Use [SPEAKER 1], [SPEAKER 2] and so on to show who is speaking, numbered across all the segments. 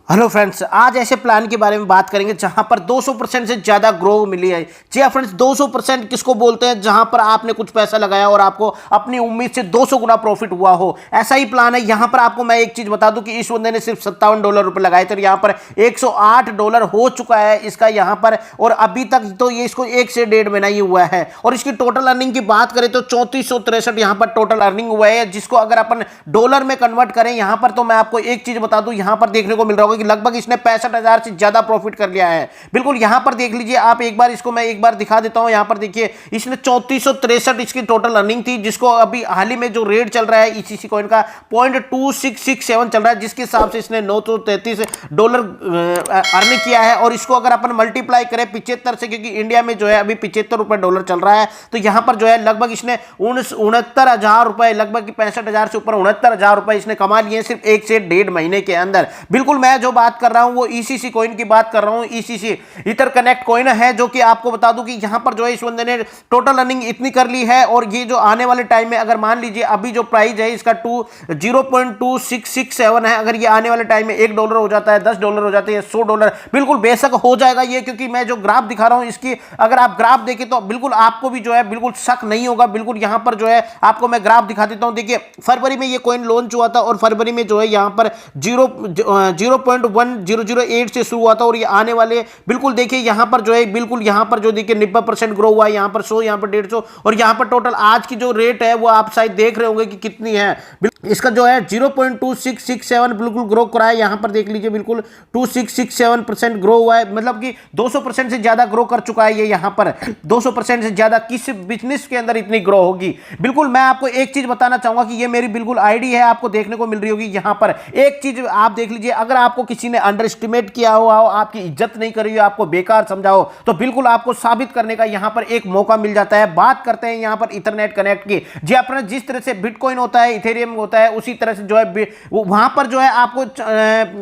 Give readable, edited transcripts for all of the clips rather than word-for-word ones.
[SPEAKER 1] Hello friends, आज ऐसे plan के बारे में बात करेंगे जहां पर 200% से ज्यादा ग्रो मिली है। जी हाँ फ्रेंड्स, 200% किसको बोलते हैं? जहां पर आपने कुछ पैसा लगाया और आपको अपनी उम्मीद से 200 गुना प्रॉफिट हुआ हो, ऐसा ही प्लान है। यहां पर आपको मैं एक चीज बता दूं कि इस बंदे ने सिर्फ $57 लगाए थे और यहां पर $108 हो चुका है इसका यहां पर, और अभी तक तो ये इसको 1 से 1.5 महीना ही हुआ है। और इसकी टोटल अर्निंग की बात करें तो 3463 यहां पर टोटल अर्निंग हुआ है, जिसको अगर अपन डॉलर में कन्वर्ट करें यहां पर, तो मैं आपको एक चीज बता दूं, यहां पर देखने को मिल रहा होगा कि लगभग इसने 65,000 से ज्यादा प्रॉफिट कर लिया है। बिल्कुल यहां पर देख लीजिए आप एक बार, इसको मैं एक बार दिखा देता हूं। यहां पर देखिए इसने 3463 इसकी टोटल अर्निंग थी, जिसको अभी हाल ही में जो रेट चल रहा है ईसीसी कॉइन का $0.2667 चल रहा है, जिसके हिसाब से इसने $933 अर्निंग किया है। और इसको अगर अपन मल्टीप्लाई करें 75 से, क्योंकि इंडिया में जो है अभी $75 चल रहा है, तो यहां पर जो है लगभग इसने 69,000 रुपए, लगभग 65,000 से ऊपर 69,000 रुपए इसने कमा लिए सिर्फ 1 से 1.5 महीने के अंदर। बिल्कुल मैं जो बात कर रहा हूं वो ईसीसी कॉइन की बात कर रहा हूं। ईसीसी ईथर कनेक्ट कॉइन है, जो कि आपको बता दूं कि यहां पर जो है इस बंदे ने टोटल अर्निंग इतनी कर ली है। और ये जो आने वाले टाइम में, अगर मान लीजिए अभी जो प्राइस है इसका 0.2667 है, अगर ये आने वाले टाइम में $1 हो जाता है, $10 हो जाते हैं, $100, बिल्कुल बेशक हो जाएगा ये, क्योंकि मैं जो ग्राफ दिखा रहा हूं इसकी अगर आप ग्राफ देखें तो बिल्कुल आपको भी जो है बिल्कुल शक नहीं होगा। बिल्कुल यहां पर जो है आपको मैं ग्राफ दिखा देता हूं। देखिए फरवरी में ये कॉइन लॉन्च हुआ था और फरवरी में जो है यहां पर 0.1008 से शुरू हुआ था, और ये आने वाले बिल्कुल देखिए यहां पर जो है बिल्कुल यहां पर जो देखिए 90% ग्रो हुआ है, यहां पर 100, यहां पर 150, और यहां पर टोटल आज की जो रेट है वो आप शायद देख रहे होंगे कि कितनी है। इसका जो है 0.2667 बिल्कुल ग्रो करा है। यहां पर देख लीजिए बिल्कुल 2667% ग्रो हुआ है, मतलब कि 200% से ज्यादा ग्रो कर चुका है ये। यहां पर 200% से ज्यादा किस बिजनेस के अंदर इतनी ग्रो होगी? बिल्कुल मैं आपको एक चीज बताना चाहूंगा कि ये मेरी बिल्कुल आईडी है, आपको देखने को मिल रही होगी। यहां पर एक चीज आप देख लीजिए, अगर आपको किसी ने अंडर एस्टिमेट किया हुआ हो, आपकी इज्जत नहीं कर रही हो, आपको बेकार समझाओ, तो बिल्कुल आपको साबित करने का यहां पर एक मौका मिल जाता है। बात करते हैं यहां पर इथरनेट कनेक्ट की। जी अपना जिस तरह से बिटकॉइन होता है, इथेरियम होता है, उसी तरह से जो है वहां पर जो है आपको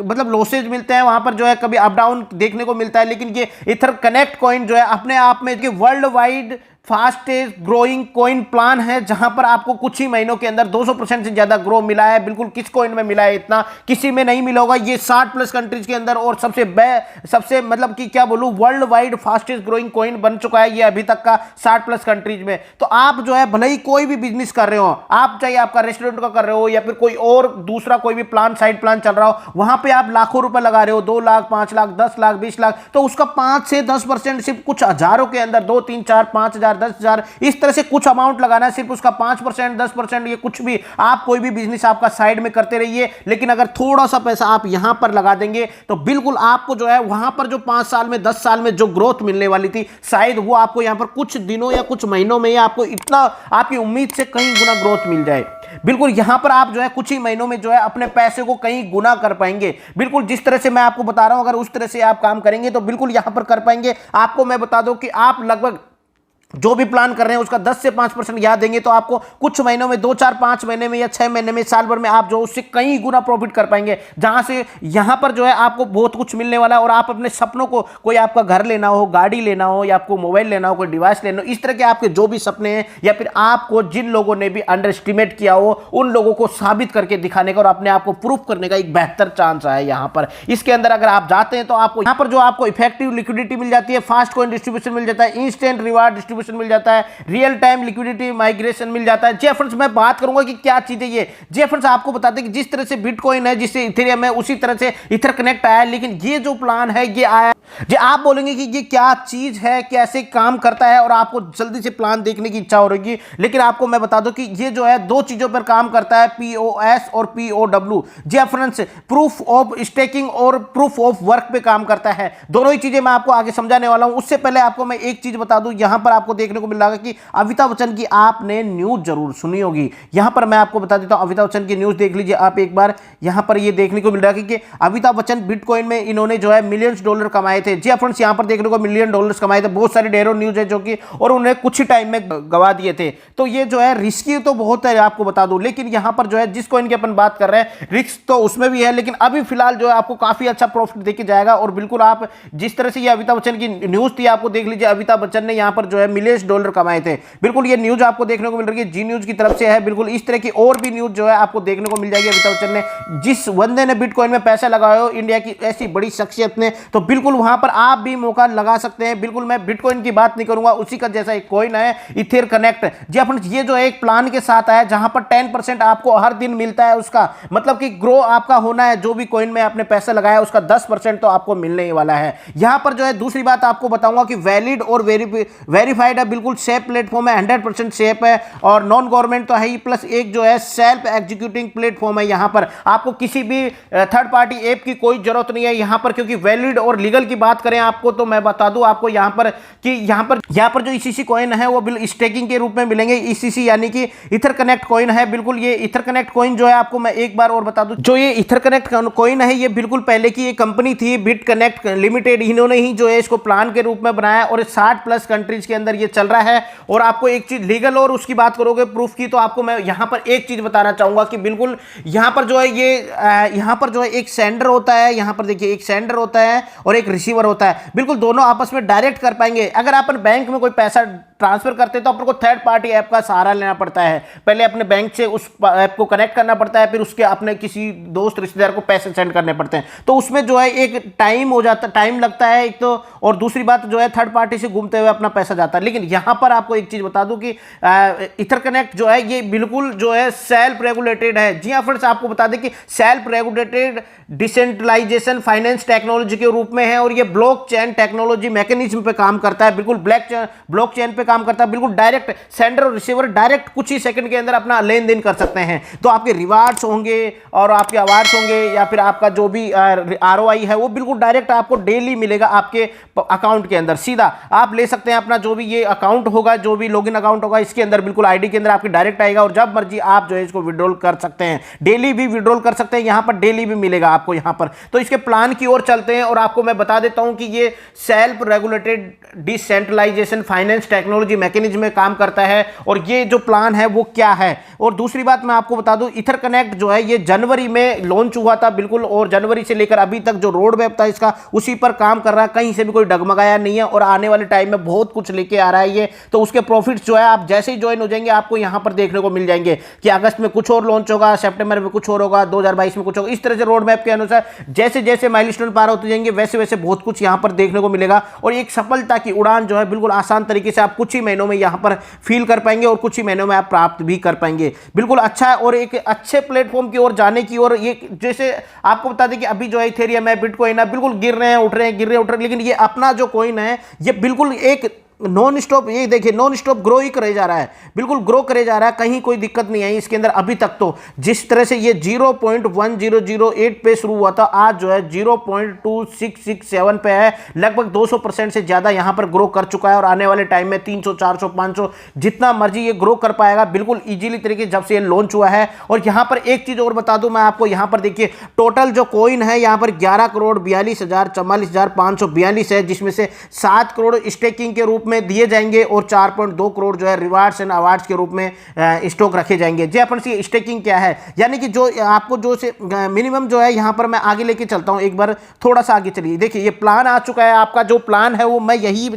[SPEAKER 1] मतलब लॉसेज मिलते हैं, वहां पर जो है कभी अप डाउन देखने को मिलता है। लेकिन ये इथर कनेक्ट कॉइन जो है अपने आप में world wide fastest growing coin plan है, जहां पर आपको कुछ ही महीनों के अंदर 200% से ज्यादा ग्रो मिला है। बिल्कुल किस कॉइन में मिला है इतना? किसी में नहीं मिला होगा। ये 60+ कंट्रीज के अंदर और सबसे मतलब कि क्या बोलूं, world wide fastest growing coin बन चुका है ये अभी तक का 60+ कंट्रीज में। तो आप जो है भले ही कोई भी बिजनेस कर रहे हो, आप चाहे आपका रेस्टोरेंट का कर रहे हो या फिर कोई और दूसरा कोई भी प्लान, साइड प्लान चल रहा हो, वहां पे आप लाखों रुपए लगा रहे हो, 2 लाख, 5 लाख, 10 लाख, 20 लाख, तो उसका 5 से 10% सिर्फ कुछ हजारों के अंदर, 2, 3, 4, 5,000, 10,000, इस तरह से कुछ अमाउंट लगाना है। सिर्फ उसका 5%, 10%, ये कुछ भी आप कोई भी बिजनेस आपका साइड में करते रहिए। लेकिन अगर थोड़ा सा पैसा आप यहां पर लगा देंगे तो बिल्कुल आपको जो है वहां पर जो 5 साल में, 10 साल में जो ग्रोथ मिलने वाली थी, शायद वो आपको यहां पर कुछ दिनों या कुछ महीनों में ही आपको इतना आपकी उम्मीद से कहीं गुना ग्रोथ मिल जाए। बिल्कुल यहां पर आप जो है कुछ ही महीनों में जो है अपने पैसे को कहीं गुना कर पाएंगे। बिल्कुल जिस तरह से मैं आपको बता रहा हूं, अगर उस तरह से आप काम करेंगे तो बिल्कुल यहां पर कर पाएंगे। आपको मैं बता दूं कि आप लगभग जो भी प्लान कर रहे हैं उसका 10 से 5% याद देंगे तो आपको कुछ महीनों में, 2, 4, 5 महीने में या 6 महीने में, साल भर में आप जो उससे कई गुना प्रॉफिट कर पाएंगे। जहां से यहां पर जो है आपको बहुत कुछ मिलने वाला है, और आप अपने सपनों को, कोई आपका घर लेना हो, गाड़ी लेना हो, या आपको मोबाइल लेना हो, कोई डिवाइस लेना हो, इस तरह के आपके जो भी सपने हैं, या फिर आपको जिन लोगों ने भी अंडर एस्टिमेट किया हो, उन लोगों को साबित करके दिखाने का और अपने आप को प्रूफ करने का एक बेहतर चांस है यहां पर। इसके अंदर अगर आप जाते हैं तो आपको यहां पर जो आपको इफेक्टिव लिक्विडिटी मिल जाती है, फास्ट कॉइन डिस्ट्रीब्यूशन मिल जाता है, इंस्टेंट रिवार्ड डिस्ट्रीब्यूशन मिल जाता है, रियल टाइम लिक्विडिटी माइग्रेशन मिल जाता है। जी फ्रेंड्स मैं बात करूंगा कि क्या चीज है ये। जी फ्रेंड्स आपको बताते हैं कि जिस तरह से बिटकॉइन है, जिससे इथेरियम है, उसी तरह से इथर कनेक्ट आया, लेकिन ये जो प्लान है ये आया। जी आप बोलेंगे कि ये क्या चीज है, कैसे काम करता है, और आपको जल्दी से प्लान देखने की इच्छा हो रही है। लेकिन आपको मैं बता दूं कि ये जो है 2 चीजों पर काम करता है, POS और POW। जी फ्रेंड्स प्रूफ ऑफ स्टेकिंग और प्रूफ ऑफ वर्क पे काम करता है। दोनों ही चीजें मैं आपको आगे समझाने वाला हूं। उससे पहले आपको मैं एक चीज बता दूं, यहां पर आपको देखने को मिल रहा है कि अमिताभ बच्चन की आपने न्यूज जरूर सुनी होगी। यहां पर मैं आपको बता देता हूं, अमिताभ बच्चन की न्यूज देख लीजिए आप एक बार। यहां पर ये देखने को मिल रहा है कि अमिताभ बच्चन बिटकॉइन में इन्होंने जो है मिलियंस डॉलर कमाए थे। जी फ्रेंड्स यहां पर देखने को $1 मिलियन कमाए थे। बहुत सारी ढेरों न्यूज है जो कि, और उन्हें कुछ ही टाइम में गवा दिए थे। तो ये जो है रिस्की तो बहुत है, आपको बता दूं। लेकिन यहां पर जो है जिस कॉइन की अपन बात कर रहे हैं, रिस्क तो उसमें भी है, लेकिन अभी फिलहाल जो है आपको काफी अच्छा प्रॉफिट देके जाएगा। और बिल्कुल आप जिस तरह से ये अमिताभ बच्चन की न्यूज थी, आपको देख लीजिए अमिताभ बच्चन ने यहां पर जो है मिलियंस डॉलर कमाए थे। बिल्कुल ये न्यूज आपको देखने को मिल रही है, जी न्यूज की तरफ से है। बिल्कुल इस तरह की और भी न्यूज जो है आपको देखने को मिल जाएगी। अमिताभ बच्चन ने, जिस बंदे ने बिटकॉइन में पैसा लगाया हो, इंडिया की ऐसी बड़ी शख्सियत ने, तो बिल्कुल वहां पर आप भी मौका लगा सकते हैं। बिल्कुल मैं बिटकॉइन की बात नहीं करूंगा, उसी का जैसा एक कॉइन है इथेर कनेक्ट जी अपन, ये जो है एक प्लान के साथ आया जहां पर 10% आपको हर दिन मिलता है। उसका मतलब कि ग्रो आपका होना है, जो भी कॉइन में आपने पैसा लगाया उसका 10% तो आपको मिलने ही वाला है। यहां पर जो है दूसरी बात आपको बताऊंगा कि वैलिड और वेरीफाइड है, बिल्कुल सेफ प्लेटफॉर्म है, 100% सेफ है और नॉन गवर्नमेंट तो है ही, प्लस एक जो है सेल्फ एग्जीक्यूटिंग प्लेटफॉर्म है। यहां पर आपको किसी भी थर्ड पार्टी ऐप की कोई जरूरत नहीं है यहां पर, क्योंकि वैलिड और लीगल की बात करें आपको तो मैं बता दूं आपको यहां पर कि यहां पर जो ईसीसी कॉइन है वो स्टेकिंग के रूप में मिलेंगे। ईसीसी यानी कि इथर कनेक्ट कॉइन है। बिल्कुल ये इथर कनेक्ट कॉइन जो है आपको मैं एक बार और बता दूं, जो ये इथर कनेक्ट कॉइन है ये बिल्कुल पहले की एक कंपनी थी बिट कनेक्ट लिमिटेड, इन्होंने ही जो है इसको प्लान के रूप में बनाया और 60+ कंट्रीज के अंदर ये चल रहा है। और आपको एक चीज लीगल और उसकी बात करोगे प्रूफ की, तो आपको मैं यहां पर एक चीज बताना चाहूंगा कि बिल्कुल यहां पर जो है ये यहां पर जो है एक सेंडर होता है, यहां पर देखिए एक सेंडर होता है और एक रिसीवर होता है। बिल्कुल दोनों आपस में डायरेक्ट कर पाएंगे। अगर अपन बैंक में कोई पैसा ट्रांसफर करते हैं तो अपन को थर्ड पार्टी ऐप का सहारा लेना पड़ता है। पहले अपने बैंक से उस ऐप को कनेक्ट करना पड़ता है, फिर उसके अपने किसी दोस्त रिश्तेदार को पैसे सेंड करने पड़ते हैं। तो उसमें जो है एक टाइम लगता है एक तो, और दूसरी बात जो है थर्ड पार्टी से घूमते हुए अपना पैसा जाता है। लेकिन यहां पर आपको एक चीज बता दूं कि इथर कनेक्ट जो है ये बिल्कुल जो है सेल्फ रेगुलेटेड है। जी हाँ फ्रेंड्स, आपको बता दें कि self regulated decentralization finance technology के रूप में है और ये ब्लॉकचेन टेक्नोलॉजी मैकेनिज्म पे काम करता है। बिल्कुल ब्लॉकचेन पे काम करता है। बिल्कुल डायरेक्ट सेंडर और रिसीवर डायरेक्ट कुछ ही सेकंड के अंदर अपना लेन देन कर सकते हैं। तो आपके रिवार्ड्स होंगे और आपके अवार्ड्स होंगे या फिर आपका जो भी आरओआई है वो बिल्कुल डायरेक्ट आपको डेली मिलेगा आपके अकाउंट के अंदर। सीधा आप ले सकते हैं अपना जो भी ये अकाउंट होगा, जो भी लॉगिन अकाउंट होगा, इसके अंदर बिल्कुल आईडी के अंदर आपके डायरेक्ट आएगा और जब मर्जी आप जो है इसको विड्रॉल कर सकते हैं। डेली भी विड्रॉल कर सकते हैं, यहां पर डेली भी मिलेगा आपको यहां पर। तो इसके प्लान की ओर चलते हैं और आपको मैं बता देता हूं कि ये self regulated decentralization finance technology mechanism में काम करता है और ये जो प्लान है वो क्या है। और दूसरी बात मैं आपको बता दूं, इथर कनेक्ट जो है ये जनवरी में लॉन्च हुआ था बिल्कुल, और जनवरी से लेकर अभी तक जो रोड मैप था इसका उसी पर काम कर रहा है, कहीं से भी कोई डगमगाया नहीं है और आने वाले टाइम में बहुत कुछ लेके आ रहा है ये। तो उसके प्रॉफिट्स जो है आप जैसे ही ज्वाइन हो जाएंगे आपको यहां पर देखने को मिल जाएंगे कि अगस्त में कुछ और लॉन्च होगा, सितंबर में कुछ और होगा, 2022 में कुछ होगा। इस तरह से रोड मैप के अनुसार जैसे जैसे माइलस्टोन पार होते जाएंगे वैसे वैसे बहुत कुछ यहां पर देखने को मिलेगा और एक सफलता की उड़ान जो है बिल्कुल आसान तरीके से आप कुछ ही महीनों में यहां पर फील कर पाएंगे और कुछ ही महीनों में आप प्राप्त भी कर पाएंगे। बिल्कुल अच्छा है और एक अच्छे प्लेटफॉर्म की ओर जाने की ओर ये, जैसे आपको बता दें कि अभी जो है इथेरियम है, बिटकॉइन है, बिल्कुल गिर रहे हैं उठ रहे हैं गिर रहे हैं उठ रहे हैं, लेकिन ये अपना जो कॉइन है ये बिल्कुल एक नॉन स्टॉप, ये देखिए नॉन स्टॉप ग्रो ही करे जा रहा है, बिल्कुल ग्रो करे जा रहा है, कहीं कोई दिक्कत नहीं आई इसके अंदर अभी तक। तो जिस तरह से ये 0.1008 पे शुरू हुआ था, आज जो है 0.2667 पे है, लगभग 200% से ज्यादा यहां पर ग्रो कर चुका है और आने वाले टाइम में 300 400 500 जितना मर्जी ये ग्रो कर पाएगा बिल्कुल इजीली तरीके जब से ये लॉन्च हुआ है। और यहां पर एक चीज और बता दूं मैं आपको, यहां पर देखिए टोटल जो कॉइन है यहां पर 11,42,44,542 है, जिसमें से 7 करोड़ स्टेकिंग के रूप में दिए जाएंगे और 4.2 करोड़ जो है रिवार्ड्स एंड अवार्ड्स के रूप में स्टॉक रखे जाएंगे। जी अपन से स्टेकिंग क्या है, यानी कि जो आपको जो से मिनिमम जो है यहां पर मैं आगे लेके चलता हूं, एक बार थोड़ा सा आगे चलिए। देखिए ये प्लान आ चुका है, आपका जो प्लान है वो मैं यहीं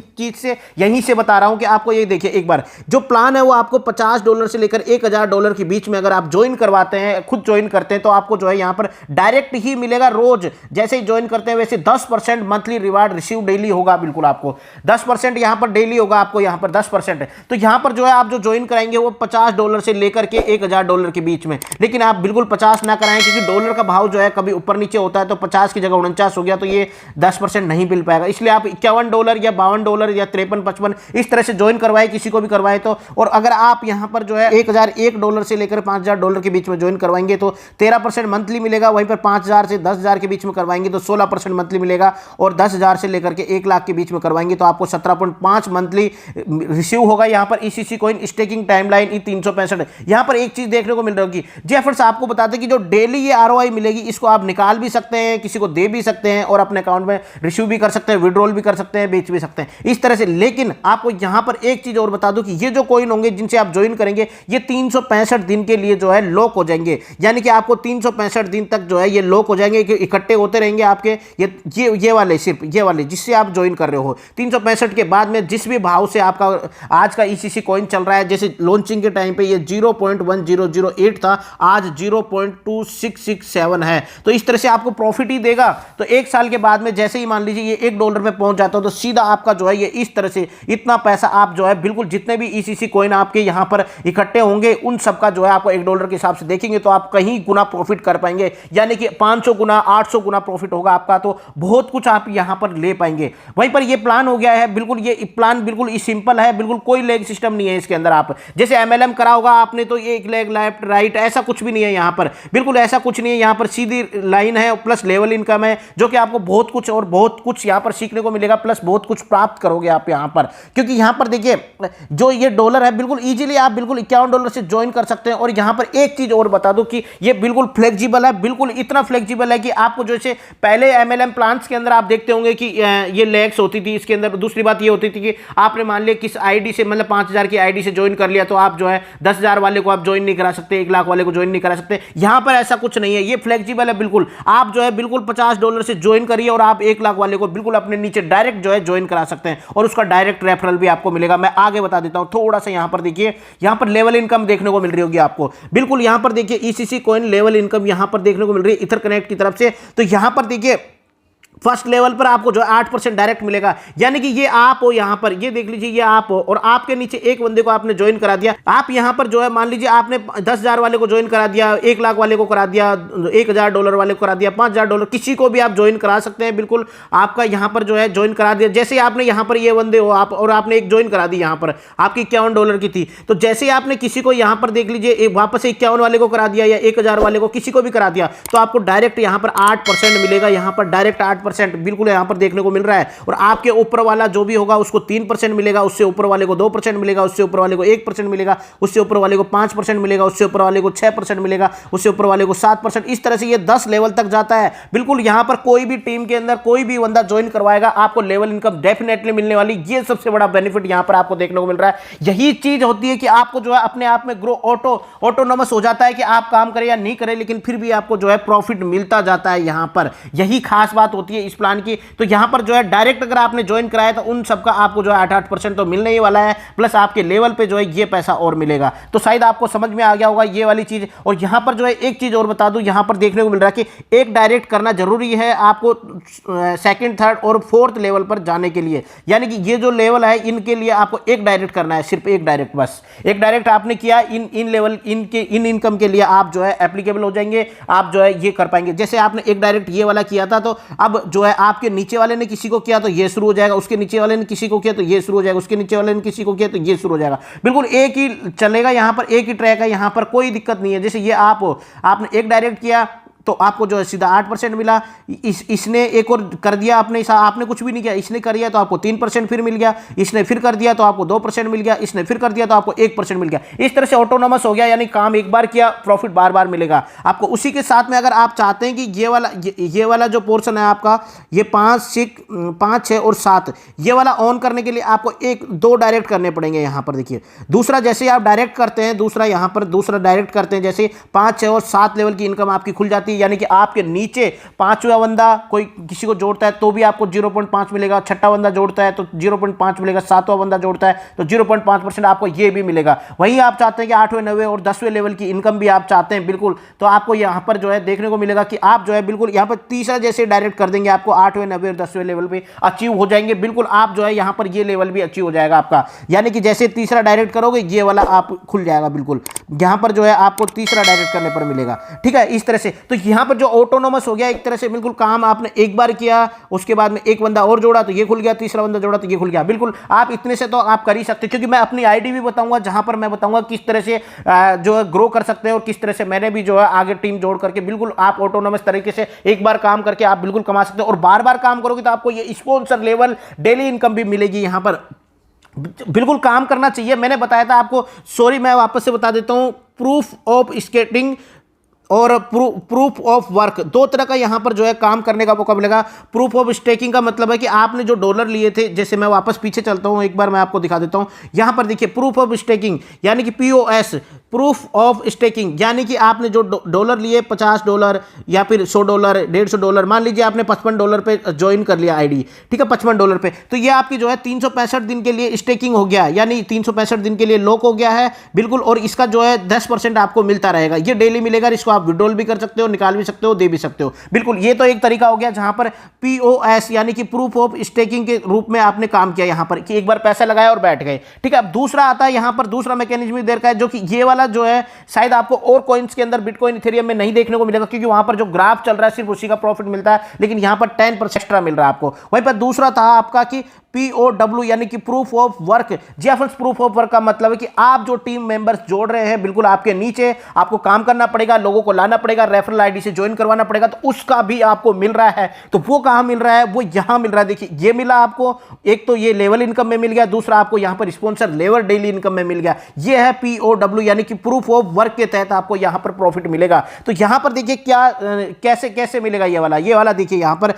[SPEAKER 1] से बता रहा हूं कि आपको ये देखिए एक बार जो प्लान है वो आपको $50 से लेकर $1,000 के बीच में अगर आप ज्वाइन करवाते हैं, खुद ज्वाइन करते हैं, तो आपको जो है यहां पर डायरेक्ट ही मिलेगा। रोज जैसे ही ज्वाइन करते हैं वैसे 10% मंथली रिवार्ड रिसीव डेली होगा। बिल्कुल आपको 10% यहां पर डेली होगा, आपको यहां पर 10%। तो यहां पर जो है आप जो ज्वाइन कराएंगे वो $50 से लेकर के $1,000 के बीच में, लेकिन आप बिल्कुल 50 ना कराएं क्योंकि डॉलर का भाव जो है कभी ऊपर नीचे होता है, तो 50 की जगह 49 हो गया तो ये 10% नहीं मिल पाएगा। इसलिए आप $51 या $52 या $53-55 इस तरह से ज्वाइन करवाए, किसी को भी करवाए तो। और अगर आप यहां पर जो है $1,001 से लेकर $5,000 के बीच में ज्वाइन करवाएंगे तो 13% मंथली मिलेगा। वहीं पर 5,000 से 10,000 के बीच में करवाएंगे तो 16% मंथली मिलेगा और 10,000 से लेकर के 1 लाख के बीच में करवाएंगे तो आपको 17.5 मंथली रिसीव होगा। यहां पर ईसीसी कॉइन स्टेकिंग टाइमलाइन ई 365। यहां पर एक चीज देखने को मिल रही होगी जी फ्रेंड्स, आपको बताते कि जो डेली ये आरओआई मिलेगी इसको आप निकाल भी सकते हैं, किसी को दे भी सकते हैं और अपने अकाउंट में रिसीव भी कर सकते हैं, विड्रॉल भी कर सकते हैं, बेच भी सकते हैं इस तरह से। लेकिन आपको यहां पर एक चीज और बता दूं कि ये जो कॉइन होंगे जिनसे आप ज्वाइन करेंगे ये 365 दिन के लिए जो है लॉक हो जाएंगे, यानी कि आपको 365 दिन तक जो है ये लॉक हो जाएंगे, इकट्ठे होते रहेंगे आपके ये वाले, सिर्फ ये वाले जिससे आप ज्वाइन कर रहे हो। 365 के बाद में जिस भी भाव से आपका आज का ईसीसी कॉइन चल रहा है, जैसे लॉन्चिंग के टाइम पे ये 0.1008 था, आज 0.2667 है। तो इस तरह से आपको प्रॉफिट ही देगा। तो एक साल के बाद में जैसे ही मान लीजिए ये $1 पे पहुंच जाता हो तो सीधा आपका जो है ये इस तरह से इतना पैसा आप जो है बिल्कुल जितने भी ईसीसी कॉइन आपके यहां पर इकट्ठे होंगे उन सबका जो है आपको $1 के हिसाब से देखेंगे तो आप कहीं गुना प्रॉफिट कर पाएंगे, यानी कि 500 गुना 800 गुना प्रॉफिट होगा आपका। तो बहुत कुछ आप यहां पर ले पाएंगे। वहीं पर ये प्लान हो गया है, बिल्कुल ये प्लान बिल्कुल सिंपल है, बिल्कुल कोई लेग सिस्टम नहीं है इसके अंदर। आप जैसे एमएलएम करा होगा आपने तो एक लेग लेफ्ट राइट ऐसा कुछ भी नहीं है यहां पर, बिल्कुल ऐसा कुछ नहीं है। यहां पर सीधी लाइन है प्लस लेवल इनकम है, जो कि आपको बहुत कुछ और बहुत कुछ यहां पर सीखने को मिलेगा, प्लस बहुत कुछ प्राप्त करोगे आप यहां पर। क्योंकि यहां पर देखिए जो ये डॉलर है बिल्कुल इजीली आप बिल्कुल $51 से ज्वाइन कर सकते हैं। और यहां पर एक चीज और बता दूं कि ये बिल्कुल फ्लेक्सिबल है, बिल्कुल इतना फ्लेक्सिबल है कि आपको जैसे पहले एमएलएम प्लान्स के अंदर आप देखते होंगे कि ये लेग्स होती थी इसके अंदर। दूसरी बात ये होती थी कि आपने मान लिया किस आईडी से मतलब 5000 की आईडी से ज्वाइन कर लिया तो आप जो है 10,000 वाले को आप ज्वाइन नहीं करा सकते, 1 लाख वाले को ज्वाइन नहीं करा सकते। यहां पर ऐसा कुछ नहीं है, ये फ्लेक्सिबल है बिल्कुल। आप जो है बिल्कुल $50 से ज्वाइन करिए और आप 1 लाख वाले को बिल्कुल अपने नीचे डायरेक्ट जो है ज्वाइन करा सकते हैं और उसका डायरेक्ट रेफरल भी आपको मिलेगा। मैं आगे बता देता हूं थोड़ा सा। यहां पर देखिए यहां पर लेवल इनकम देखने को मिल रही होगी आपको, बिल्कुल यहां पर देखिए ईसीसी कॉइन लेवल इनकम यहां पर देखने को मिल रही है इथर कनेक्ट की तरफ से। तो यहां पर देखिए फर्स्ट लेवल पर आपको जो 8% डायरेक्ट मिलेगा, यानी कि ये आप हो यहां पर, ये देख लीजिए ये आप हो और आपके नीचे एक बंदे को आपने ज्वाइन करा दिया। आप यहां पर जो है मान लीजिए आपने 10,000 वाले को ज्वाइन करा दिया, 1 लाख वाले को करा दिया, $1,000 वाले को करा दिया, $5,000, किसी को भी आप ज्वाइन करा सकते हैं। बिल्कुल आपका यहां पर जो है ज्वाइन करा दिया। जैसे आपने यहां पर ये बंदे हो आप और आपने एक ज्वाइन करा दी, यहां पर आपकी $51 की थी, तो जैसे आपने किसी को यहां पर देख लीजिए वापस 51 वाले को करा दिया या 1,000 वाले को किसी को भी करा दिया तो आपको डायरेक्ट यहां पर 8% मिलेगा। यहां पर डायरेक्ट 8% बिल्कुल यहां पर देखने को मिल रहा है। और आपके ऊपर वाला जो भी होगा उसको 3% मिलेगा, उससे ऊपर वाले को 2% मिलेगा, उससे ऊपर वाले को 1% मिलेगा, उससे ऊपर वाले को 5% मिलेगा, उससे ऊपर वाले को 6% मिलेगा, उससे ऊपर वाले को 7%। इस तरह से ये 10 लेवल तक जाता है। बिल्कुल यहां पर कोई भी टीम के अंदर कोई भी बंदा ज्वाइन करवाएगा आपको लेवल इनकम डेफिनेटली मिलने वाली। ये सबसे बड़ा बेनिफिट यहां पर आपको देखने को मिल रहा है। यही चीज होती है कि आपको जो है अपने आप में ग्रो ऑटोनोमस हो जाता है कि आप काम करें या नहीं करें, लेकिन फिर भी आपको जो है प्रॉफिट मिलता जाता है यहां पर। यही खास बात होती है इस प्लान की। तो यहां पर जो है डायरेक्ट अगर आपने ज्वाइन कराया तो उन सबका आपको जो है 8% तो मिलने ही वाला है, प्लस आपके लेवल पे जो है ये पैसा और मिलेगा। तो शायद आपको समझ में आ गया होगा ये वाली चीज। और यहां पर जो है एक चीज और बता दूं, यहां पर देखने को मिल रहा है कि एक डायरेक्ट करना जरूरी है आपको सेकंड, थर्ड और फोर्थ लेवल पर जाने के लिए। यानी कि ये जो लेवल है इनके लिए आपको एक डायरेक्ट करना है, सिर्फ एक डायरेक्ट, बस एक डायरेक्ट आपने किया इन लेवल इन इनकम के लिए आप जो है एप्लीकेबल हो जाएंगे, आप जो है ये कर पाएंगे। जैसे आपने एक डायरेक्ट ये वाला किया था तो अब जो है आपके नीचे वाले ने किसी को किया तो ये शुरू हो जाएगा, उसके नीचे वाले ने किसी को किया तो ये शुरू हो जाएगा, उसके नीचे वाले ने किसी को किया तो ये शुरू हो जाएगा। बिल्कुल एक ही चलेगा, यहां पर एक ही ट्रैक है, यहां पर कोई दिक्कत नहीं है। जैसे ये आप हो, आपने एक डायरेक्ट किया तो आपको जो है सीधा 8% मिला। इसने एक और कर दिया, आपने कुछ भी नहीं किया, इसने कर दिया तो आपको 3% फिर मिल गया, इसने फिर कर दिया तो आपको 2% मिल गया, इसने फिर कर दिया तो आपको 1% मिल गया। इस तरह से ऑटोनोमस हो गया, यानी काम एक बार किया प्रॉफिट बार बार मिलेगा आपको। उसी के साथ में अगर आप चाहते हैं कि ये वाला जो पोर्शन है आपका, ये 5, 6 और 7 ये वाला ऑन करने के लिए आपको 1-2 डायरेक्ट करने पड़ेंगे। यहां पर देखिए दूसरा, जैसे आप डायरेक्ट करते हैं दूसरा, यहां पर दूसरा डायरेक्ट करते हैं, जैसे 5, 6 और 7 लेवल की इनकम आपकी खुल जाती है। यानी कि आपके नीचे 5वां बंदा कोई किसी को जोड़ता है तो भी आपको 0.5 मिलेगा, 6वां बंदा जोड़ता है तो 0.5 मिलेगा, 7वां बंदा जोड़ता है तो 0.5% आपको ये भी मिलेगा। वहीं आप चाहते हैं कि 8वें, 9वें और 10वें लेवल की इनकम भी आप चाहते हैं बिल्कुल, तो आपको यहां पर जो है देखने को मिलेगा कि आप जो है बिल्कुल यहां पर तीसरा जैसे डायरेक्ट कर देंगे आपको 8वें, 9वें और 10वें लेवल पे अचीव हो जाएंगे। बिल्कुल आप जो है यहां पर ये लेवल भी अचीव हो जाएगा आपका। यानी कि जैसे तीसरा डायरेक्ट करोगे ये वाला आप खुल जाएगा, बिल्कुल यहां पर जो है आपको तीसरा डायरेक्ट करने पर मिलेगा। ठीक है, इस तरह से तो यहां पर जो ऑटोनोमस हो गया एक तरह से, बिल्कुल काम आपने एक बार किया, उसके बाद में एक बंदा और जोड़ा तो ये खुल गया, तीसरा बंदा जोड़ा तो ये खुल गया। बिल्कुल आप इतने से तो आप कर ही सकते, क्योंकि मैं अपनी आईडी भी बताऊंगा जहां पर मैं बताऊंगा किस तरह से जो है ग्रो कर सकते हैं और किस तरह से मैंने भी जो है आगे टीम जोड़ करके बिल्कुल आप ऑटोनोमस तरीके से एक बार काम करके आप बिल्कुल कमा सकते हैं। और बार बार काम करोगे तो आपको ये स्पॉन्सर लेवल डेली इनकम भी मिलेगी। यहां पर बिल्कुल काम करना चाहिए। मैंने बताया था आपको, सॉरी मैं वापस से बता देता हूं, प्रूफ ऑफ स्केटिंग और प्रूफ ऑफ वर्क, दो तरह का यहां पर जो है काम करने का मौका मिलेगा। प्रूफ ऑफ स्टेकिंग का मतलब है कि आपने जो डॉलर लिए थे, जैसे मैं वापस पीछे चलता हूं, एक बार मैं आपको दिखा देता हूं। यहां पर देखिए प्रूफ ऑफ स्टेकिंग यानी कि पीओएस, प्रूफ ऑफ स्टेकिंग, यानी कि आपने जो डॉलर लिए $50 या फिर $100, $150, मान लीजिए आपने $55 पे ज्वाइन कर लिया आईडी, ठीक है, $55 पे, तो ये आपकी जो है 365 दिन के लिए स्टेकिंग हो गया, यानी 365 दिन के लिए लॉक हो गया है बिल्कुल। और इसका जो है 10% आपको मिलता रहेगा, ये डेली मिलेगा। इसको आप विड्रॉल भी कर सकते हो, निकाल भी सकते हो, दे भी सकते हो बिल्कुल। ये तो एक तरीका हो गया जहां पर पीओएस यानी कि प्रूफ ऑफ स्टेकिंग के रूप में आपने काम किया यहां पर, कि एक बार पैसा लगाया और बैठ गए, ठीक है। अब दूसरा आता है यहां पर, दूसरा मैकेनिज्म देर का है, जो कि ये वाला जो है शायद आपको और कॉइन्स के अंदर, बिटकॉइन, इथेरियम में नहीं देखने को मिलेगा, क्योंकि वहां पर जो ग्राफ चल रहा है सिर्फ उसी का प्रॉफिट मिलता है, लेकिन यहां पर 10% एक्स्ट्रा मिल रहा है आपको। वहीं पर दूसरा था आपका कि POW यानी कि प्रूफ ऑफ वर्क। जी फ्रेंड्स, प्रूफ ऑफ वर्क का मतलब है कि आप जो टीम मेंबर्स जोड़ रहे हैं, बिल्कुल आपके नीचे आपको काम करना पड़ेगा, लोगों को लाना पड़ेगा, रेफरल आईडी से ज्वाइन करवाना पड़ेगा, तो उसका भी आपको मिल रहा है। तो वो कहां मिल रहा है? वो यहां मिल रहा है। देखिए ये मिला आपको, एक तो ये लेवल इनकम में मिल गया, दूसरा आपको यहां पर स्पॉन्सर लेवल डेली इनकम में मिल गया। ये है POW यानी कि प्रूफ ऑफ वर्क के तहत आपको यहां पर प्रॉफिट मिलेगा। तो यहां पर देखिए क्या कैसे कैसे मिलेगा ये वाला देखिए यहां पर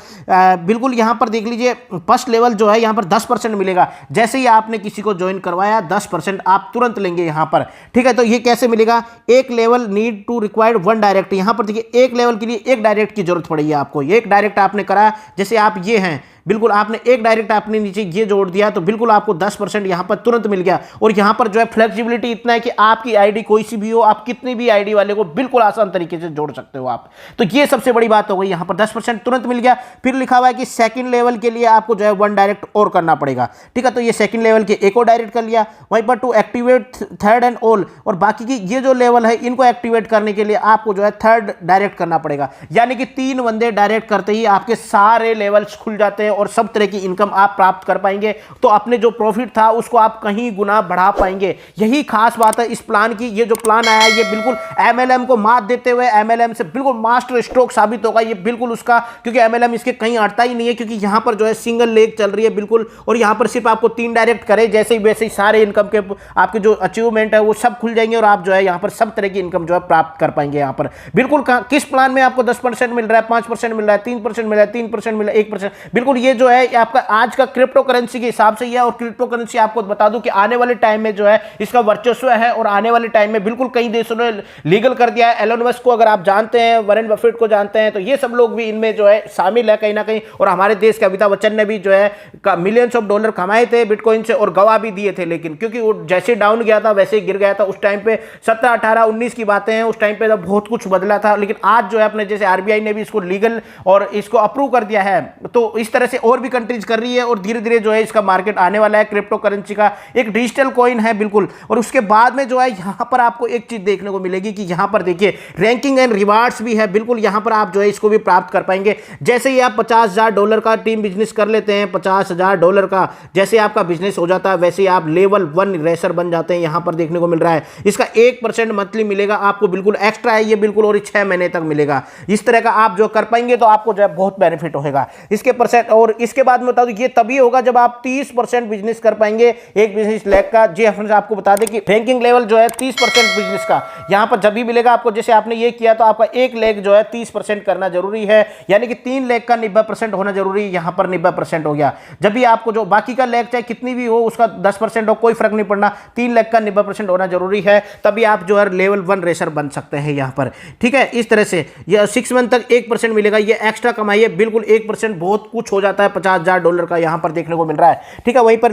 [SPEAKER 1] बिल्कुल यहां पर देख लीजिए, फर्स्ट लेवल जो है यहां पर 10% मिलेगा। जैसे ही आपने किसी को ज्वाइन करवाया 10% आप तुरंत लेंगे यहां पर, ठीक है। तो ये कैसे मिलेगा? एक level need to required 1 direct. यहां पर देखिए एक लेवल के लिए एक डायरेक्ट की जरूरत पड़ेगी आपको। एक डायरेक्ट आपने करा, जैसे आप ये हैं, बिल्कुल आपने एक डायरेक्ट आपने नीचे ये जोड़ दिया, तो बिल्कुल आपको 10% यहां पर तुरंत मिल गया। और यहां पर जो है फ्लेक्सिबिलिटी इतना है कि आपकी आईडी कोई सी भी हो, आप कितनी भी आईडी वाले को बिल्कुल आसान तरीके से जोड़ सकते हो आप। तो ये सबसे बड़ी बात हो गई, यहां पर 10% तुरंत मिल गया। फिर लिखा हुआ है कि सेकंड लेवल के लिए आपको जो है 1 डायरेक्ट और करना पड़ेगा, ठीक है। तो ये सेकंड लेवल के एक और डायरेक्ट कर लिया। वहीं पर to activate third and all, और बाकी की ये जो लेवल है इनको एक्टिवेट करने के लिए आपको जो है थर्ड डायरेक्ट करना पड़ेगा। यानी कि 3 बंदे डायरेक्ट करते ही आपके सारे लेवल्स खुल जाते हैं और सब तरह की इनकम आप प्राप्त कर पाएंगे। तो अपने जो प्रॉफिट था उसको आप कहीं गुना बढ़ा पाएंगे। यही खास बात है इस प्लान की। ये जो प्लान आया है ये बिल्कुल MLM को मात देते हुए MLM से बिल्कुल मास्टर स्ट्रोक साबित होगा ये बिल्कुल उसका, क्योंकि MLM इसके कहीं अटता ही नहीं है, क्योंकि यहां पर जो है सिंगल लेग चल रही है बिल्कुल। और यहां पर सिर्फ आपको 3 डायरेक्ट करे, जैसे ही वैसे ही सारे इनकम के आपके जो अचीवमेंट है वो सब खुल जाएंगे और आप जो है यहां पर सब तरह की इनकम जो है प्राप्त कर पाएंगे। यहां पर बिल्कुल किस प्लान में आपको 10% मिल रहा है, 5% मिल रहा है, 3% मिल रहा है, 3% मिल रहा है, 1%, बिल्कुल ये जो है आपका आज का क्रिप्टो करेंसी के हिसाब से यह। और क्रिप्टो करेंसी आपको बता दूं कि आने वाले टाइम में जो है इसका वर्चस्व है, और आने वाले टाइम में बिल्कुल कई देशों ने लीगल कर दिया है। एलन मस्क को अगर आप जानते हैं, वॉरेन बफेट को जानते हैं, तो ये सब लोग भी इनमें जो है शामिल है कहीं ना कहीं। और हमारे देश के अमिताभ बच्चन ने भी जो है मिलियंस ऑफ डॉलर कमाए थे बिटकॉइन से और गवा भी दिए थे, लेकिन क्योंकि वो जैसे डाउन गया था वैसे ही गिर गया था। उस टाइम पे 17, 18, 19 की बातें हैं, उस टाइम पे तो बहुत कुछ बदला था। लेकिन आज जो है अपने जैसे RBI ने भी इसको लीगल और इसको अप्रूव कर दिया है, तो इस तरह से और भी कंट्रीज कर रही है। और धीरे धीरे जो है इसका मार्केट आने वाला है क्रिप्टो करेंसी का। एक डिजिटल कॉइन है बिल्कुल। और उसके बाद में जो है यहां पर आपको एक चीज देखने को मिलेगी कि यहां पर देखिए रैंकिंग एंड रिवार्ड्स भी है बिल्कुल। यहां पर आप जो है इसको भी प्राप्त कर पाएंगे। जैसे ही आप $50,000 का टीम बिजनेस कर लेते हैं, $50,000 का जैसे आपका बिजनेस हो जाता है, वैसे ही आप लेवल 1 रेसर बन जाते हैं। यहां पर देखने को मिल रहा है इसका 1% मंथली मिलेगा आपको, बिल्कुल एक्स्ट्रा है ये बिल्कुल, और 6 महीने तक मिलेगा। इस तरह का आप जो कर पाएंगे तो आपको जो है बहुत बेनिफिट होगा इसके परसेंट। और इसके बाद में बता दूं ये तभी होगा जब आप 30% बिजनेस कर पाएंगे एक बिजनेस लेग का। जी फ्रेंड्स, आपको बता दें कि रैंकिंग लेवल जो है 30% बिजनेस का यहां पर जब भी मिलेगा आपको, जैसे आपने ये किया तो आपका एक लेग जो है 30% करना जरूरी है, यानी कि 3 लेग का 90% होना जरूरी है। यहां पर 90% हो गया। जब भी आपको जो बाकी का लेग चाहे कितनी भी हो उसका 10% हो, कोई फर्क नहीं पड़ना, 3 लेग का 90% होना जरूरी है, तभी आप जो है लेवल 1 रेसर बन सकते हैं यहां पर, ठीक है। इस तरह से ये 6 मंथ तक 1% मिलेगा। ये एक्स्ट्रा कमाइए बिल्कुल, 1% बहुत कुछ हो जाता है। $50,000 का यहां पर देखने को मिल रहा है, ठीक है। वहीं पर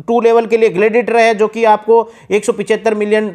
[SPEAKER 1] 2 लेवल के लिए ग्लेडिएटर है जो कि आपको 175 मिलियन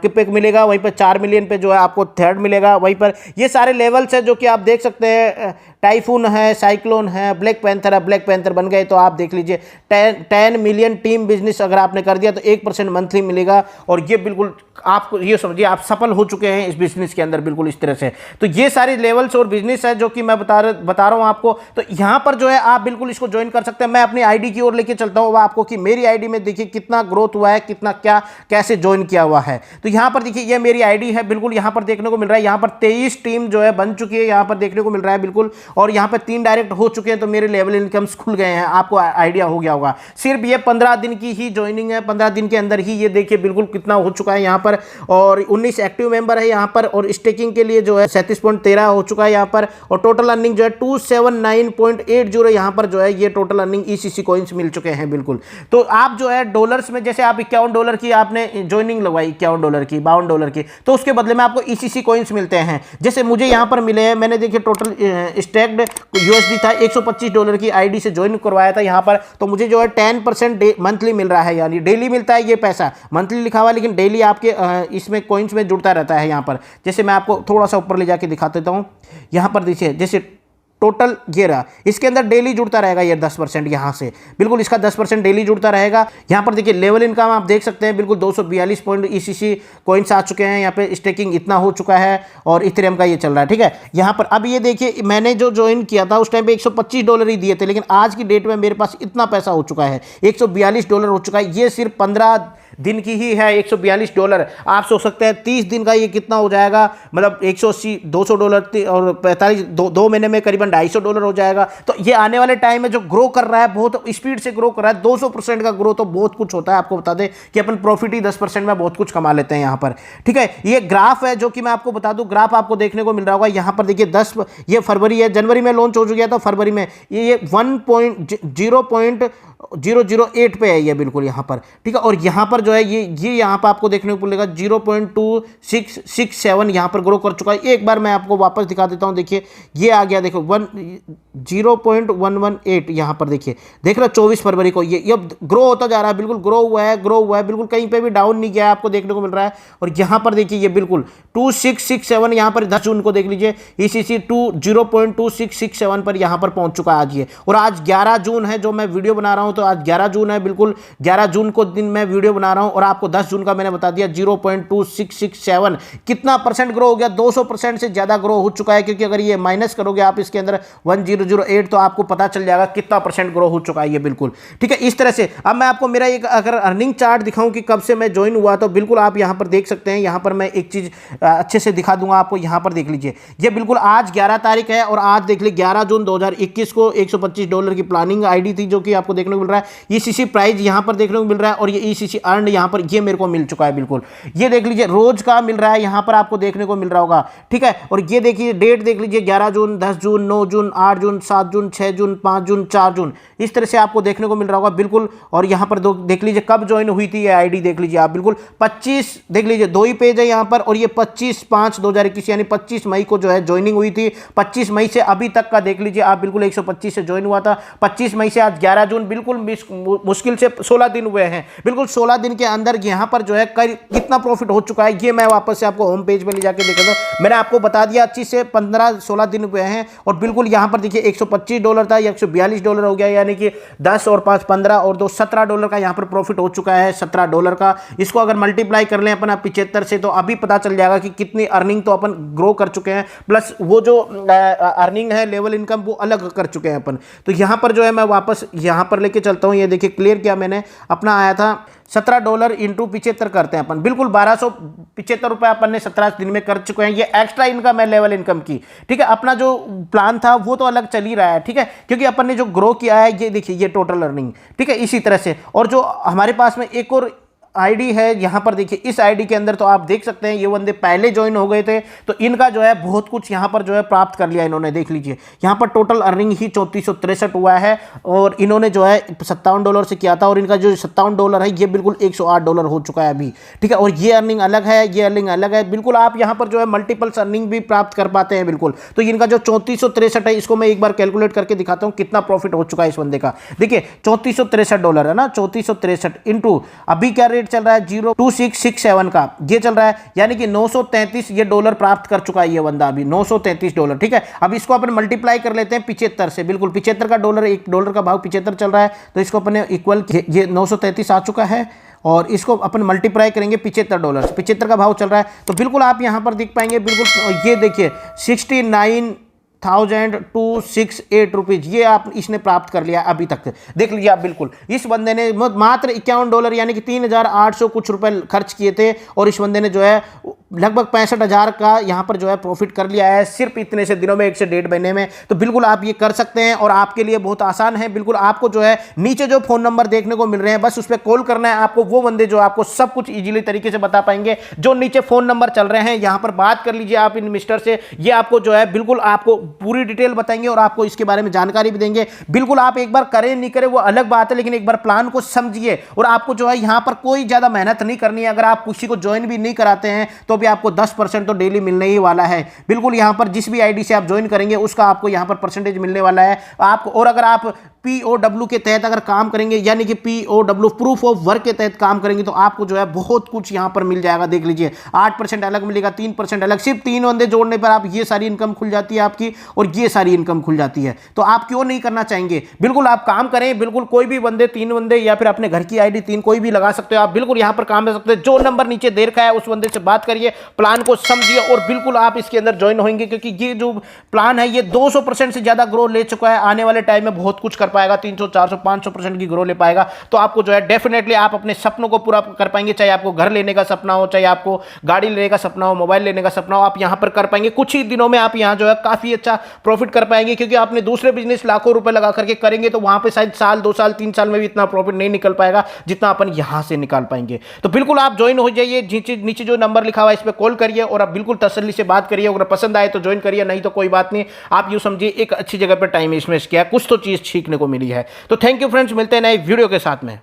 [SPEAKER 1] पे मिलेगा। वहीं पर 4 मिलियन पे जो है आपको थर्ड मिलेगा। वहीं पर ये सारे लेवल्स है जो कि आप देख सकते हैं। टाइफून है, साइक्लोन है, ब्लैक पैंथर है। ब्लैक पैंथर बन गए तो आप देख लीजिए 10 मिलियन टीम बिजनेस अगर आपने कर दिया तो 1% मंथली मिलेगा। और ये बिल्कुल आपको ये समझिए आप सफल हो चुके हैं इस बिजनेस के अंदर बिल्कुल इस तरह से। तो ये सारे लेवल्स और बिजनेस है जो कि मैं बता रहा हूं आपको। तो यहां पर जो है आप बिल्कुल इसको ज्वाइन कर सकते हैं। मैं अपनी आईडी की ओर लेके चलता हूं आपको कि मेरी आईडी में देखिए कितना ग्रोथ हुआ है, कितना क्या कैसे ज्वाइन किया हुआ है। तो यहां पर देखिए ये मेरी आईडी है बिल्कुल, यहां पर देखने को मिल रहा है। यहां पर 23 टीम जो है बन चुकी है, यहां पर देखने को मिल रहा है बिल्कुल। और यहाँ पे 3 डायरेक्ट हो चुके हैं, तो मेरे लेवल इनकम्स खुल गए हैं। आपको आइडिया हो गया होगा। सिर्फ ये 15 दिन की ही ज्वाइनिंग है, 15 दिन के अंदर ही ये देखिए बिल्कुल कितना हो चुका है यहाँ पर, और 19 एक्टिव मेंबर है यहाँ पर, और स्टेकिंग के लिए जो है 37.13 हो चुका है यहाँ पर, और टोटल अर्निंग जो है 279.80 यहाँ पर जो है ये टोटल अर्निंग ECC कॉइन्स मिल चुके हैं बिल्कुल। तो आप जो है डॉलर्स में, जैसे आप $51 की आपने ज्वाइनिंग लगवाई, $51 की, $52 की, तो उसके बदले में आपको ECC कॉइन्स मिलते हैं। जैसे मुझे यहाँ पर मिले हैं, मैंने देखिए टोटल स्टैक्ड USD था, $125 की आईडी से ज्वाइन करवाया था यहाँ पर, तो मुझे जो है 10% मंथली मिल रहा है, यानी डेली मिलता है ये पैसा, मंथली लिखा हुआ लेकिन डेली आपके इसमें कॉइन्स में जुड़ता रहता है यहाँ पर। जैसे मैं आपको थोड़ा सा ऊपर ले जाके दिखा देता हूँ, यहाँ पर देखिए जैसे टोटल ये रहा, इसके अंदर डेली जुड़ता रहेगा ये 10% यहाँ से, बिल्कुल इसका 10% डेली जुड़ता रहेगा। यहाँ पर देखिए लेवल इनकम आप देख सकते हैं, बिल्कुल 242 पॉइंट ECC कॉइन्स आ चुके हैं यहाँ पे, स्टेकिंग इतना हो चुका है, और इथेरियम का ये चल रहा है, ठीक है। यहाँ पर अब ये देखिए मैंने जो ज्वाइन किया था उस टाइम पे $125 ही दिए थे, लेकिन आज की डेट में मेरे पास इतना पैसा हो चुका है, $142 हो चुका है। ये सिर्फ 15 दिन की ही है $142। आप सोच सकते हैं 30 दिन का ये कितना हो जाएगा, मतलब $180, $200 और 45, 2 महीने में करीबन $250 हो जाएगा। तो ये आने वाले टाइम में जो ग्रो कर रहा है, बहुत स्पीड से ग्रो कर रहा है, 200% का ग्रो तो बहुत कुछ होता है। आपको बता दें कि अपन प्रॉफिट ही 10% में बहुत कुछ कमा लेते हैं यहाँ पर, ठीक है। ये ग्राफ है जो कि मैं आपको बता दूं, ग्राफ आपको देखने को मिल रहा होगा यहाँ पर देखिए 10, ये फरवरी है, जनवरी में लॉन्च हो गया था, फरवरी में ये 1.008 पे है ये बिल्कुल यहाँ पर, ठीक है। और यहाँ पर जो है ये यहाँ पर आपको देखने को मिलेगा 0.2667 यहाँ पर ग्रो कर चुका है। एक बार मैं आपको वापस दिखा देता हूँ, देखिए ये आ गया, देखो 0.118 यहाँ पर देखिए, देख रहे हो 24 फरवरी को ये अब ग्रो होता जा रहा है, बिल्कुल ग्रो हुआ है, बिल्कुल कहीं पे भी डाउन नहीं गया है, आपको देखने को मिल रहा है। और यहाँ पर देखिए ये बिल्कुल 2667 यहाँ पर 10 जून को देख लीजिए, ECC 0.2667 पर यहाँ पर पहुँच चुका है आज ये। और आज 11 जून है जो मैं वीडियो बना रहा हूँ, तो आज 11 जून है, बिल्कुल 11 जून को दिन मैं वीडियो बना रहा हूँ, और आपको 10 जून का मैंने बता दिया 0.2667 कितना परसेंट ग्रो हो गया, 200% से ज्यादा ग्रो हो चुका है। क्योंकि अगर ये माइनस करोगे आप इसके अंदर 1008, तो आपको पता चल जाएगा कितना परसेंट ग्रो हो चुका है ये बिल्कुल, ठीक है। इस तरह से अब मैं आपको मेरा एक अगर अर्निंग चार्ट दिखाऊं कि कब से मैं ज्वाइन हुआ, तो बिल्कुल आप यहां पर देख सकते हैं। यहां पर मैं एक चीज अच्छे से दिखा दूंगा आपको, यहां पर देख लीजिए, ये बिल्कुल आज 11 तारीख है, और आज देख लीजिए 11 जून 2021 को $125 की प्लानिंग आईडी थी जो कि आपको देखने को मिल रहा है। ECC प्राइस यहां पर देखने को मिल रहा है, और ये ECC अर्न यहां पर ये मेरे को मिल चुका है बिल्कुल। ये देख लीजिए रोज का मिल रहा है, यहां पर आपको देखने को मिल रहा होगा, ठीक है। और ये देखिए डेट देख लीजिए, 11 जून, 10 जून, 9 जून, 8 जून, 7 जून, 6 जून, 5 जून, 4 जून, इस तरह से आपको देखने को मिल रहा होगा बिल्कुल। और यहां पर देख लीजिए कब ज्वाइन हुई थी ये आईडी, देख लीजिए आप बिल्कुल 25, देख लीजिए 2 ही पेज है यहां पर, और ये 25/5/2021 यानी 25 मई को जो है ज्वाइनिंग हुई थी। 25 मई से अभी तक का देख लीजिए आप, बिल्कुल 125 से ज्वाइन हुआ था, 25 मई से आज 11 जून, बिल्कुल मुश्किल से 16 दिन हुए हैं, बिल्कुल 16 दिन के अंदर यहां पर जो है कितना प्रॉफिट हो चुका है, ये मैं वापस से आपको होम पेज पे ले जाके दिखा दूं। मैंने आपको बता दिया 25 से 15-16 दिन हुए हैं, और बिल्कुल यहां पर देखिए $125 था, ये $142 हो गया, यानी कि 10 और 5 15 और 2 $17 का यहां पर प्रॉफिट हो चुका है, $17 का। इसको अगर मल्टीप्लाई कर लें अपन 75 से, तो अभी पता चल जाएगा कि कितनी अर्निंग तो अपन ग्रो कर चुके हैं, प्लस वो जो अर्निंग है लेवल इनकम वो अलग कर चुके हैं अपन। तो यहां पर जो है मैं वापस यहां पर लेके चलता हूं, ये देखिए क्लियर किया मैंने अपना, आया था $17 इंटू 75 करते हैं अपन, बिल्कुल ₹1275 अपन ने 17 दिन में कर चुके हैं। ये एक्स्ट्रा इनकम है लेवल इनकम की, ठीक है। अपना जो प्लान था वो तो अलग चल ही रहा है, ठीक है, क्योंकि अपन ने जो ग्रो किया है, ये देखिए ये टोटल अर्निंग, ठीक है, इसी तरह से। और जो हमारे पास में एक और आईडी है यहां पर देखिए, इस आईडी के अंदर तो आप देख सकते हैं ये बंदे पहले ज्वाइन हो गए थे, तो इनका जो है बहुत कुछ यहां पर जो है प्राप्त कर लिया इन्होंने। देख लीजिए यहां पर टोटल अर्निंग ही $3463 हुआ है, और इन्होंने जो है $57 से किया था, और इनका जो $57 है ये बिल्कुल $108 हो चुका है अभी, ठीक है। और ये अर्निंग अलग है, ये अर्निंग अलग है, बिल्कुल आप यहां पर जो है मल्टीपल्स अर्निंग भी प्राप्त कर पाते हैं बिल्कुल। तो इनका जो 3463 है, इसको मैं एक बार कैलकुलेट करके दिखाता हूं कितना प्रॉफिट हो चुका है इस बंदे का। देखिए $3463 है ना, 3463 इंटू अभी क्या रेट चल रहा है 0.2667 का ये चल रहा है, यानी कि 933 ये डॉलर प्राप्त कर चुका है ये बंदा अभी, $933, ठीक है। अब इसको अपन मल्टीप्लाई कर लेते हैं 75 से, बिल्कुल 75 का डॉलर, $1 का भाव 75 चल रहा है, तो इसको अपने इक्वल ये 933 आ चुका है, और इसको अपन मल्टीप्लाई करेंगे $75 से, 75 का भाव चल रहा है। तो बिल्कुल आप यहां पर देख पाएंगे, बिल्कुल ये देखिए 69,268 रुपीज ये आप इसने प्राप्त कर लिया अभी तक, देख लीजिए आप बिल्कुल। इस बंदे ने मात्र $51 यानी कि 3,800 कुछ रुपए खर्च किए थे, और इस बंदे ने जो है लगभग 65,000 का यहाँ पर जो है प्रॉफिट कर लिया है सिर्फ इतने से दिनों में, 1 से 1.5 महीने में। तो बिल्कुल आप ये कर सकते हैं और आपके लिए बहुत आसान है। बिल्कुल आपको जो है नीचे जो फोन नंबर देखने को मिल रहे हैं, बस उस पर कॉल करना है आपको। वो बंदे जो आपको सब कुछ इजीली तरीके से बता पाएंगे। जो नीचे फोन नंबर चल रहे हैं यहाँ पर बात कर लीजिए आप इन मिस्टर से, ये आपको जो है बिल्कुल आपको पूरी डिटेल बताएंगे और आपको इसके बारे में जानकारी भी देंगे। बिल्कुल आप एक बार करें नहीं करें वो अलग बात है, लेकिन एक बार प्लान को समझिए। और आपको जो है यहाँ पर कोई ज्यादा मेहनत नहीं करनी है। अगर आप किसी को ज्वाइन भी नहीं कराते हैं तो भी आपको 10% तो डेली मिलने ही वाला है। बिल्कुल यहाँ पर जिस भी आईडी से आप ज्वाइन करेंगे उसका आपको यहाँ पर परसेंटेज मिलने वाला है आपको। और अगर आप POW के तहत अगर काम करेंगे, यानी कि POW प्रूफ ऑफ वर्क के तहत काम करेंगे, तो आपको जो है बहुत कुछ यहां पर मिल जाएगा। देख लीजिए 8% अलग मिलेगा, 3% अलग। सिर्फ 3 बंदे जोड़ने पर आप ये सारी इनकम खुल जाती है आपकी और ये सारी इनकम खुल जाती है। तो आप क्यों नहीं करना चाहेंगे? बिल्कुल आप काम करें। बिल्कुल कोई भी बंदे 3 बंदे या फिर अपने घर की आईडी 3 कोई भी लगा सकते हो आप। बिल्कुल यहां पर काम कर सकते हैं। जो नंबर नीचे दे रखा है उस बंदे से बात करिए, प्लान को समझिए और बिल्कुल आप इसके अंदर ज्वाइन होंगे, क्योंकि ये जो प्लान है ये 200% से ज्यादा ग्रो ले चुका है। आने वाले टाइम में बहुत कुछ कर पाएगा, 300, 400, 500% की ग्रो ले पाएगा। तो आपको जो है डेफिनेटली आप अपने सपनों को पूरा कर पाएंगे। चाहे आपको घर लेने का सपना हो, चाहे आपको गाड़ी लेने का सपना हो, मोबाइल लेने का सपना हो, आप यहां पर कर पाएंगे। कुछ ही दिनों में आप यहां जो है काफी अच्छा प्रॉफिट कर पाएंगे, क्योंकि आपने दूसरे बिजनेस लाखों रुपए लगा करके करेंगे तो वहां पे शायद साल, 2 साल, 3 साल में भी इतना प्रॉफिट नहीं निकल पाएगा जितना अपन यहां से निकाल पाएंगे। तो बिल्कुल आप ज्वाइन हो जाइए। नीचे जो नंबर लिखा हुआ है इस पर कॉल करिए और आप बिल्कुल तसल्ली से बात करिए। अगर पसंद आए तो ज्वाइन करिए, नहीं तो कोई बात नहीं। आप यूं समझिए एक अच्छी जगह पर टाइम इन्वेस्ट किया, कुछ तो चीज सीखने को मिली है। तो थैंक यू फ्रेंड्स, मिलते हैं नए वीडियो के साथ में।